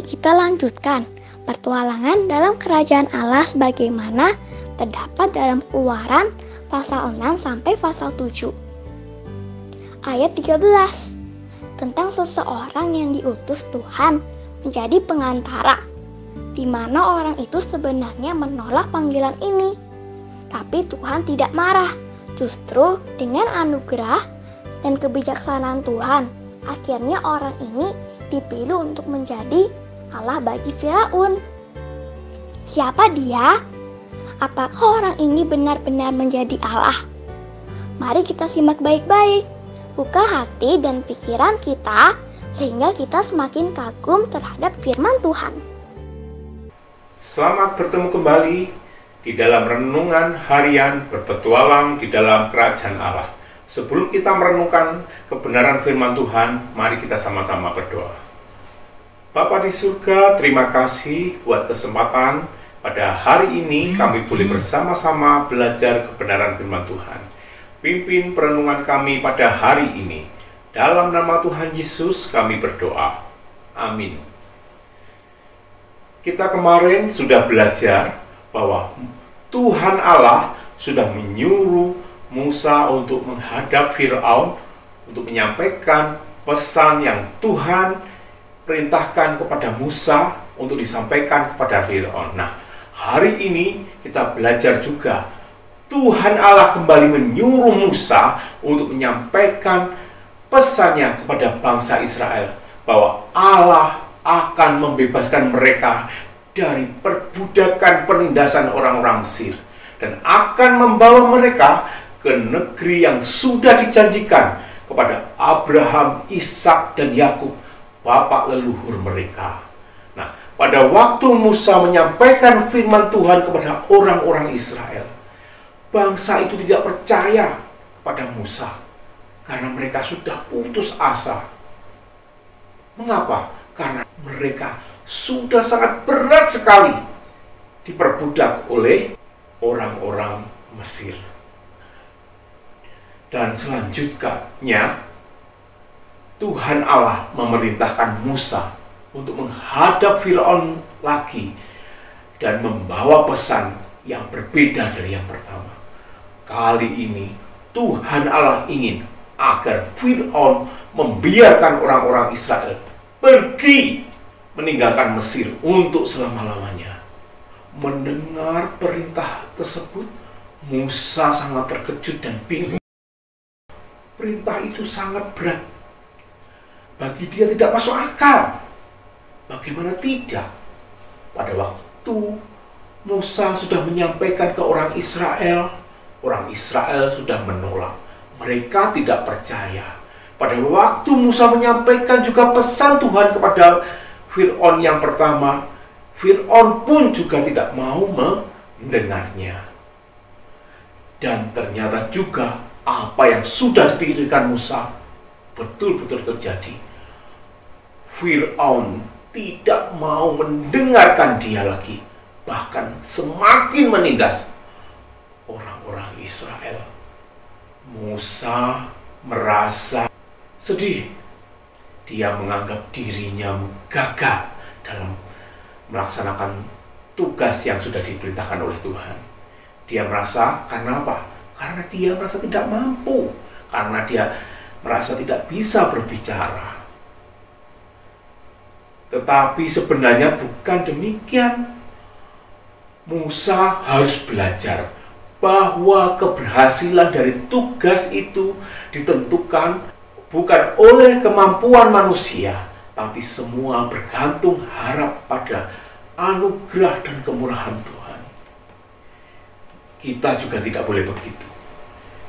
kita lanjutkan petualangan dalam kerajaan Allah sebagaimana terdapat dalam Keluaran pasal 6 sampai pasal 7. Ayat 13 tentang seseorang yang diutus Tuhan menjadi pengantara, di mana orang itu sebenarnya menolak panggilan ini. Tapi Tuhan tidak marah. Justru dengan anugerah dan kebijaksanaan Tuhan, akhirnya orang ini dipilih untuk menjadi Allah bagi Firaun. Siapa dia? Apakah orang ini benar-benar menjadi Allah? Mari kita simak baik-baik. Buka hati dan pikiran kita sehingga kita semakin kagum terhadap firman Tuhan. Selamat bertemu kembali di dalam renungan harian berpetualang di dalam kerajaan Allah. Sebelum kita merenungkan kebenaran firman Tuhan, mari kita sama-sama berdoa. Bapa di surga, terima kasih buat kesempatan pada hari ini kami boleh bersama-sama belajar kebenaran firman Tuhan. Pimpin perenungan kami pada hari ini. Dalam nama Tuhan Yesus kami berdoa. Amin. Kita kemarin sudah belajar bahwa Tuhan Allah sudah menyuruh Musa untuk menghadap Firaun untuk menyampaikan pesan yang Tuhan perintahkan kepada Musa untuk disampaikan kepada Firaun. Nah, hari ini kita belajar juga Tuhan Allah kembali menyuruh Musa untuk menyampaikan pesannya kepada bangsa Israel bahwa Allah akan membebaskan mereka dari perbudakan penindasan orang-orang Mesir dan akan membawa mereka ke negeri yang sudah dijanjikan kepada Abraham, Ishak, dan Yakub, bapak leluhur mereka. Nah, pada waktu Musa menyampaikan firman Tuhan kepada orang-orang Israel, bangsa itu tidak percaya kepada Musa karena mereka sudah putus asa. Mengapa? Karena mereka sudah sangat berat sekali diperbudak oleh orang-orang Mesir. Dan selanjutnya Tuhan Allah memerintahkan Musa untuk menghadap Firaun lagi dan membawa pesan yang berbeda dari yang pertama. Kali ini Tuhan Allah ingin agar Firaun membiarkan orang-orang Israel pergi meninggalkan Mesir untuk selama-lamanya. Mendengar perintah tersebut, Musa sangat terkejut dan bingung. Perintah itu sangat berat. Bagi dia tidak masuk akal. Bagaimana tidak? Pada waktu Musa sudah menyampaikan ke orang Israel sudah menolak. Mereka tidak percaya. Pada waktu Musa menyampaikan juga pesan Tuhan kepada Firaun yang pertama, Firaun pun juga tidak mau mendengarnya. Dan ternyata juga apa yang sudah dipikirkan Musa betul-betul terjadi. Firaun tidak mau mendengarkan dia lagi, bahkan semakin menindas orang-orang Israel. Musa merasa sedih. Dia menganggap dirinya gagal dalam melaksanakan tugas yang sudah diperintahkan oleh Tuhan. Dia merasa, karena apa? Karena dia merasa tidak mampu, karena dia merasa tidak bisa berbicara. Tetapi sebenarnya bukan demikian. Musa harus belajar bahwa keberhasilan dari tugas itu ditentukan bukan oleh kemampuan manusia, tapi semua bergantung harap pada anugerah dan kemurahan Tuhan. Kita juga tidak boleh begitu.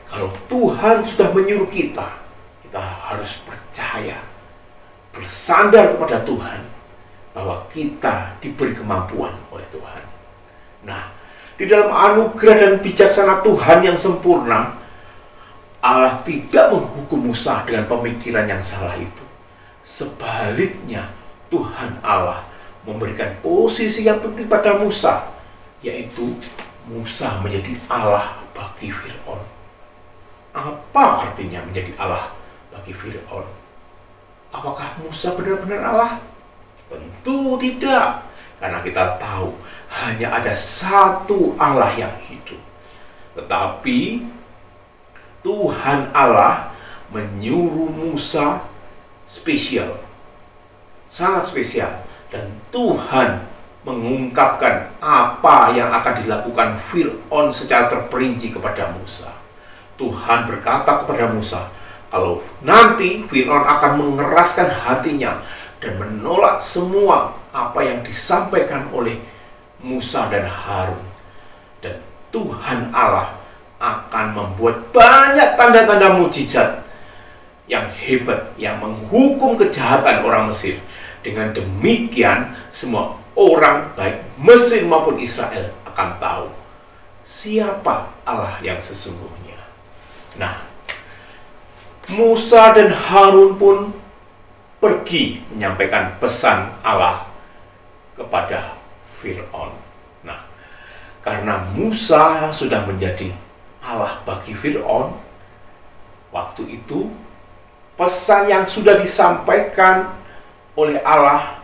Kalau Tuhan sudah menyuruh kita, kita harus percaya, bersandar kepada Tuhan, bahwa kita diberi kemampuan oleh Tuhan. Nah, di dalam anugerah dan bijaksana Tuhan yang sempurna, Allah tidak menghukum Musa dengan pemikiran yang salah itu. Sebaliknya, Tuhan Allah memberikan posisi yang penting pada Musa, yaitu Musa menjadi Allah bagi Firaun. Apa artinya menjadi Allah bagi Firaun? Apakah Musa benar-benar Allah? Tentu tidak, karena kita tahu hanya ada satu Allah yang hidup. Tetapi Tuhan Allah menyuruh Musa spesial, sangat spesial, dan Tuhan mengungkapkan apa yang akan dilakukan Fir'aun secara terperinci kepada Musa. Tuhan berkata kepada Musa, kalau nanti Fir'aun akan mengeraskan hatinya dan menolak semua apa yang disampaikan oleh Musa dan Harun, dan Tuhan Allah akan membuat banyak tanda-tanda mujizat yang hebat yang menghukum kejahatan orang Mesir. Dengan demikian semua orang baik Mesir maupun Israel akan tahu siapa Allah yang sesungguhnya. Nah, Musa dan Harun pun pergi menyampaikan pesan Allah kepada Fir'aun. Nah, karena Musa sudah menjadi Allah bagi Fir'aun, waktu itu pesan yang sudah disampaikan oleh Allah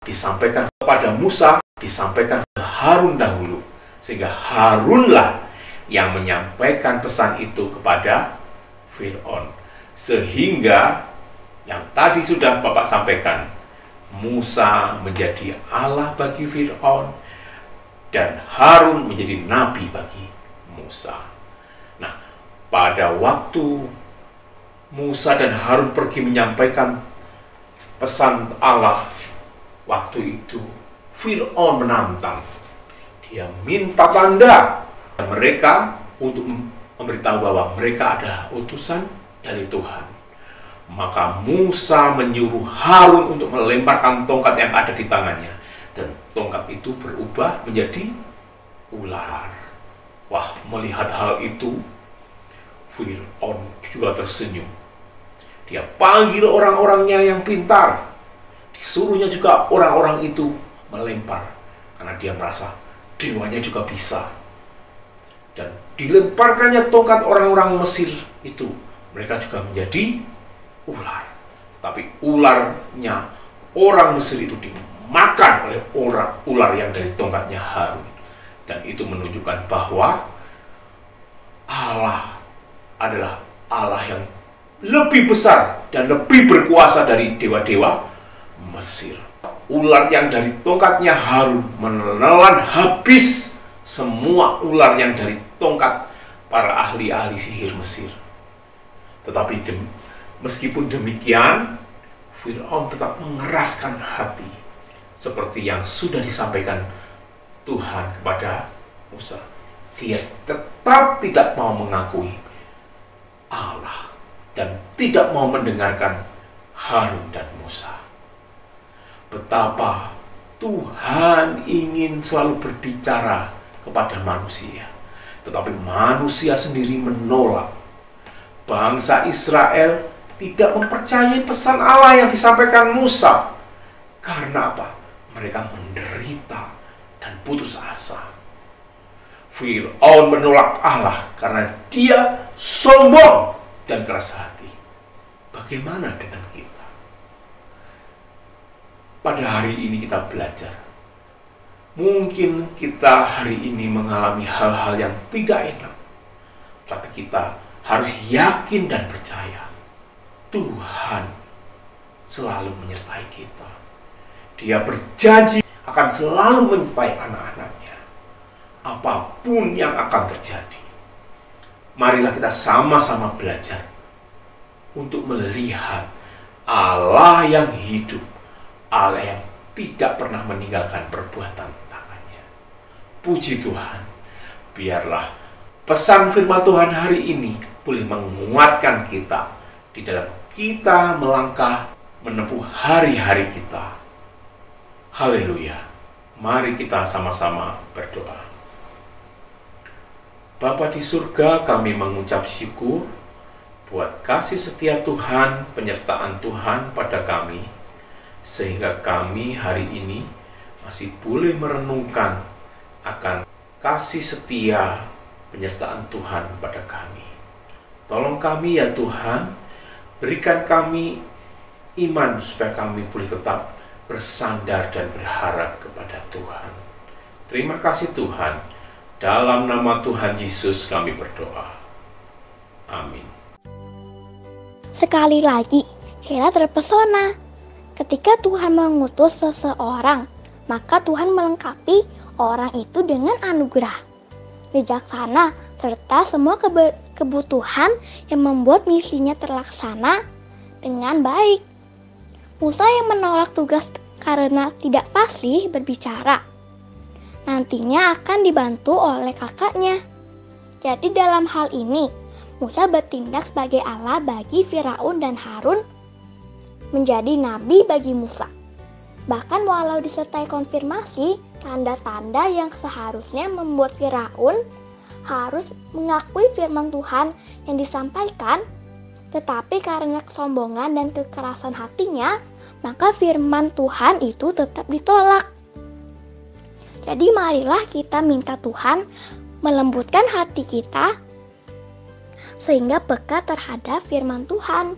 disampaikan kepada Musa, disampaikan ke Harun dahulu, sehingga Harunlah yang menyampaikan pesan itu kepada Fir'aun. Sehingga yang tadi sudah Bapak sampaikan, Musa menjadi Allah bagi Fir'aun dan Harun menjadi nabi bagi Musa. Nah, pada waktu Musa dan Harun pergi menyampaikan pesan Allah, waktu itu Fir'aun menantang. Dia minta tanda mereka untuk memberitahu bahwa mereka adalah utusan dari Tuhan. Maka Musa menyuruh Harun untuk melemparkan tongkat yang ada di tangannya, dan tongkat itu berubah menjadi ular. Wah, melihat hal itu Fir'aun juga tersenyum. Dia panggil orang-orangnya yang pintar, disuruhnya juga orang-orang itu melempar, karena dia merasa dewanya juga bisa. Dan dilemparkannya tongkat orang-orang Mesir itu, mereka juga menjadi ular. Tapi ularnya orang Mesir itu dimakan oleh ular yang dari tongkatnya Harun. Dan itu menunjukkan bahwa Allah adalah Allah yang lebih besar dan lebih berkuasa dari dewa-dewa Mesir. Ular yang dari tongkatnya Harun menelan habis semua ular yang dari tongkat para ahli-ahli sihir Mesir. Tetapi meskipun demikian, Fir'aun tetap mengeraskan hati, seperti yang sudah disampaikan Tuhan kepada Musa. Dia tetap tidak mau mengakui Allah dan tidak mau mendengarkan Harun dan Musa. Betapa Tuhan ingin selalu berbicara kepada manusia, tetapi manusia sendiri menolak. Bangsa Israel tidak mempercayai pesan Allah yang disampaikan Musa. Karena apa? Mereka menderita dan putus asa. Fir'aun menolak Allah karena dia sombong dan keras hati. Bagaimana dengan kita? Pada hari ini kita belajar. Mungkin kita hari ini mengalami hal-hal yang tidak enak, tapi kita harus yakin dan percaya Tuhan selalu menyertai kita. Dia berjanji akan selalu menyertai anak-anaknya, apapun yang akan terjadi. Marilah kita sama-sama belajar untuk melihat Allah yang hidup, Allah yang tidak pernah meninggalkan perbuatan tangannya. Puji Tuhan, biarlah pesan firman Tuhan hari ini boleh menguatkan kita di dalam kita melangkah menempuh hari-hari kita. Haleluya. Mari kita sama-sama berdoa. Bapa di surga, kami mengucap syukur buat kasih setia Tuhan, penyertaan Tuhan pada kami, sehingga kami hari ini masih boleh merenungkan akan kasih setia penyertaan Tuhan pada kami. Tolong kami ya Tuhan, berikan kami iman supaya kami boleh tetap bersandar dan berharap kepada Tuhan. Terima kasih Tuhan. Dalam nama Tuhan Yesus kami berdoa. Amin. Sekali lagi, Sheila terpesona. Ketika Tuhan mengutus seseorang, maka Tuhan melengkapi orang itu dengan anugerah, bijaksana, serta semua kebutuhan yang membuat misinya terlaksana dengan baik. Musa yang menolak tugas karena tidak fasih berbicara, nantinya akan dibantu oleh kakaknya. Jadi dalam hal ini, Musa bertindak sebagai Allah bagi Firaun dan Harun menjadi nabi bagi Musa. Bahkan walau disertai konfirmasi, tanda-tanda yang seharusnya membuat Firaun harus mengakui firman Tuhan yang disampaikan, tetapi karena kesombongan dan kekerasan hatinya, maka firman Tuhan itu tetap ditolak. Jadi marilah kita minta Tuhan melembutkan hati kita sehingga peka terhadap firman Tuhan.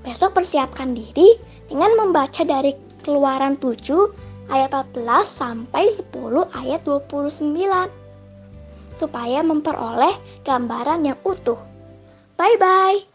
Besok persiapkan diri dengan membaca dari Keluaran 7 ayat 14 sampai 10 ayat 29 supaya memperoleh gambaran yang utuh. Bye-bye.